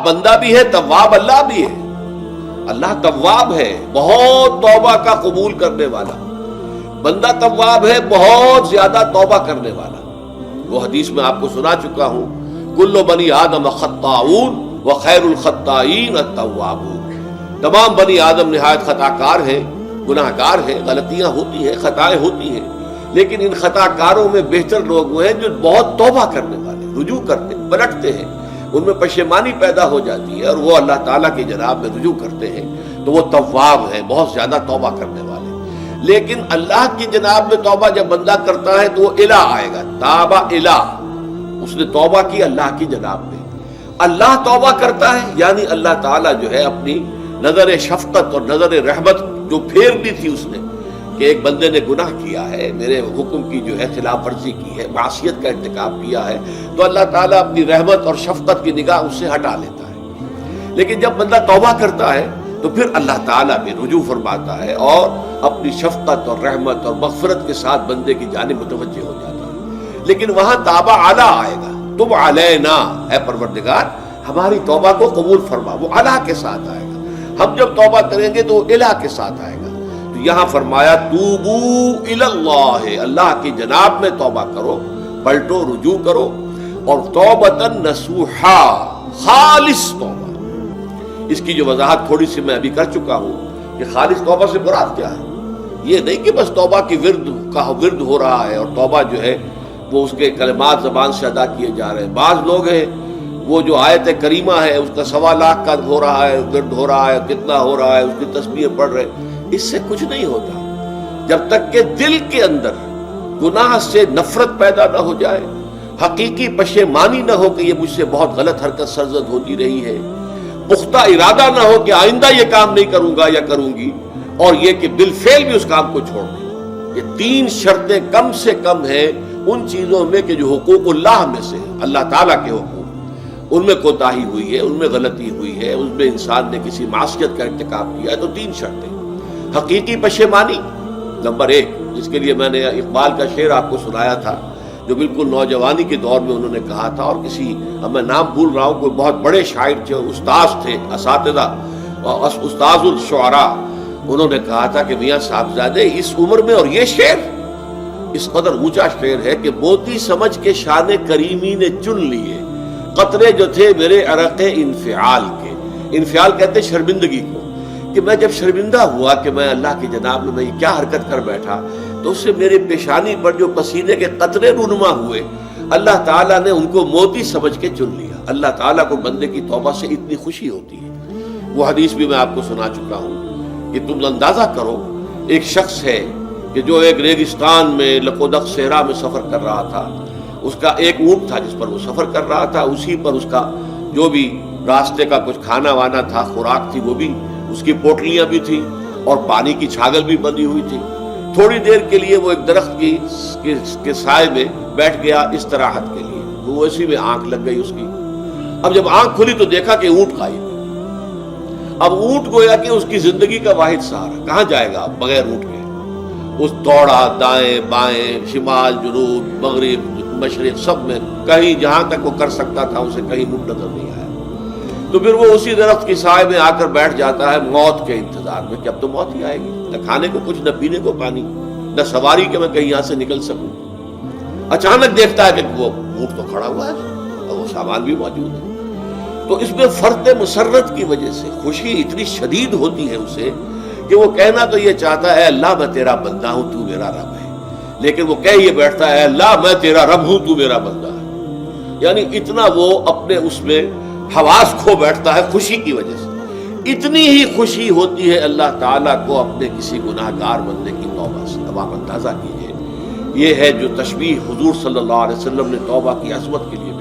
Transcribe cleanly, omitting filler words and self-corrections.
بندہ بھی ہے، تواب اللہ بھی ہے۔ اللہ تواب ہے، بہت توبہ کا قبول کرنے والا، بندہ تواب ہے، بہت زیادہ توبہ کرنے والا۔ وہ حدیث میں آپ کو سنا چکا ہوں، کل بنی آدم خطاؤون وخیر الخطائین التوابون۔ تمام بنی آدم نہایت خطا کار ہیں، گناہ گار ہیں، غلطیاں ہوتی ہیں، خطائیں ہوتی ہیں، لیکن ان خطا کاروں میں بہتر لوگ وہ ہیں جو بہت توبہ کرنے والے، رجوع کرتے، پلٹتے ہیں، ان میں پشیمانی پیدا ہو جاتی ہے اور وہ اللہ تعالیٰ کی جناب میں رجوع کرتے ہیں، تو وہ تواب ہیں، بہت زیادہ توبہ کرنے والے۔ لیکن اللہ کی جناب میں توبہ جب بندہ کرتا ہے تو وہ الہ آئے گا، تابہ الہ، اس نے توبہ کی اللہ کی جناب میں۔ اللہ توبہ کرتا ہے یعنی اللہ تعالیٰ جو ہے اپنی نظر شفقت اور نظر رحمت جو پھیر دی تھی اس نے کہ ایک بندے نے گناہ کیا ہے، میرے حکم کی جو ہے خلاف ورزی کی ہے، معصیت کا ارتکاب کیا ہے، تو اللہ تعالیٰ اپنی رحمت اور شفقت کی نگاہ اس سے ہٹا لیتا ہے۔ لیکن جب بندہ توبہ کرتا ہے تو پھر اللہ تعالیٰ بھی رجوع فرماتا ہے اور اپنی شفقت اور رحمت اور مغفرت کے ساتھ بندے کی جانب متوجہ ہو جاتا ہے۔ لیکن وہاں تابہ اعلیٰ آئے گا، تب علینا، اے پروردگار ہماری توبہ کو قبول فرما، وہ الہ کے ساتھ آئے گا۔ ہم جب توبہ کریں گے تو وہ الہ کے ساتھ آئے گا۔ تو یہاں فرمایا توبو الی اللہ، اللہ کی جناب میں توبہ کرو، پلٹو، رجوع کرو، اور توبۃ نصوحا، خالص توبہ۔ اس کی جو وضاحت تھوڑی سی میں ابھی کر چکا ہوں کہ خالص توبہ سے مراد کیا ہے۔ یہ نہیں کہ بس توبہ کی ورد ہو رہا ہے اور توبہ جو ہے وہ اس کے کلمات زبان سے ادا کیے جا رہے ہیں۔ بعض لوگ ہیں وہ جو آیت کریمہ ہے اس کا 1.25 لاکھ کا ہو رہا ہے، ورد ہو رہا ہے، کتنا ہو رہا ہے، اس کی تسبیح پڑھ رہے، اس سے کچھ نہیں ہوتا جب تک کہ دل کے اندر گناہ سے نفرت پیدا نہ ہو جائے، حقیقی پشیمانی نہ ہو کہ یہ مجھ سے بہت غلط حرکت سرزد ہوتی رہی ہے، پختہ ارادہ نہ ہو کہ آئندہ یہ کام نہیں کروں گا یا کروں گی، اور یہ کہ بالفعل بھی اس کام کو چھوڑ دیں۔ یہ 3 شرطیں کم سے کم ہیں ان چیزوں میں کہ جو حقوق اللہ میں سے اللہ تعالیٰ کے حقوق، ان میں کوتاہی ہوئی ہے، ان میں غلطی ہوئی ہے، اس میں انسان نے کسی معصیت کا ارتکاب کیا ہے، تو 3 شرطیں۔ حقیقی پشیمانی نمبر 1، جس کے لیے میں نے اقبال کا شعر آپ کو سنایا تھا جو بالکل نوجوانی کے دور میں انہوں نے کہا تھا، اور کسی، اب میں نام بھول رہا ہوں، کوئی بہت بڑے شاعر تھے، استاذ تھے، اساتذہ، استاذ الشعراء، انہوں نے کہا تھا کہ میاں صاحبزادے اس عمر میں اور یہ شعر اس قدر اونچا شعر ہے کہ موتی سمجھ کے شان کریمی نے چن لیے قطرے جو تھے میرے عرق انفعال کے۔ انفعال کہتے ہیں شرمندگی کو، کہ میں جب شرمندہ ہوا کہ میں اللہ کی جناب میں یہ کیا حرکت کر بیٹھا، تو اس سے میرے پیشانی پر جو پسینے کے قطرے رونما ہوئے، اللہ تعالیٰ نے ان کو موتی سمجھ کے چن لیا۔ اللہ تعالیٰ کو بندے کی توبہ سے اتنی خوشی ہوتی ہے۔ وہ حدیث بھی میں آپ کو سنا چکا ہوں کہ تم اندازہ کرو، ایک شخص ہے کہ جو ایک ریگستان میں لقودق صحرا میں سفر کر رہا تھا، اس کا ایک اونٹ تھا جس پر وہ سفر کر رہا تھا، اسی پر اس کا جو بھی راستے کا کچھ کھانا وانا تھا، خوراک تھی، وہ بھی، اس کی پوٹلیاں بھی تھیں اور پانی کی چھاگل بھی بندھی ہوئی تھی۔ تھوڑی دیر کے لیے وہ ایک درخت کے سائے میں بیٹھ گیا استراحت کے لیے، تو اسی میں آنکھ لگ گئی اس کی۔ اب جب آنکھ کھلی تو دیکھا کہ اونٹ غائب ہے۔ اب اونٹ گویا کہ اس کی زندگی کا واحد سہارا، کہاں جائے گا بغیر اونٹ کے؟ اس دوڑا دائیں بائیں، شمال جنوب مغرب مشرق، سب میں کہیں جہاں تک وہ کر سکتا تھا اسے کہیں اونٹ نظر نہیں آیا۔ تو پھر وہ اسی درخت کی سائے میں آ کر بیٹھ جاتا ہے موت کے انتظار میں کہ اب تو موت ہی آئے گی، نہ کھانے کو کچھ، نہ پینے کو پانی، نہ سواری کہ میں کہیں یہاں سے نکل سکوں۔ اچانک دیکھتا ہے کہ وہ اونٹ تو کھڑا ہوا ہے اور وہ سامان بھی موجود ہے۔ تو اس میں فرط مسرت کی وجہ سے خوشی اتنی شدید ہوتی ہے اسے کہ وہ کہنا تو یہ چاہتا ہے اللہ میں تیرا بندہ ہوں، تو میرا رب ہے، لیکن وہ کہہ یہ بیٹھتا ہے اللہ میں تیرا رب ہوں، تو میرا بندہ ہے۔ یعنی اتنا وہ اپنے اس میں حواس کھو بیٹھتا ہے خوشی کی وجہ سے۔ اتنی ہی خوشی ہوتی ہے اللہ تعالیٰ کو اپنے کسی گناہ گار بندے کی توبہ سے۔ اب آپ اندازہ کیجئے، یہ ہے جو تشبیہ حضور صلی اللہ علیہ وسلم نے توبہ کی عظمت کے لیے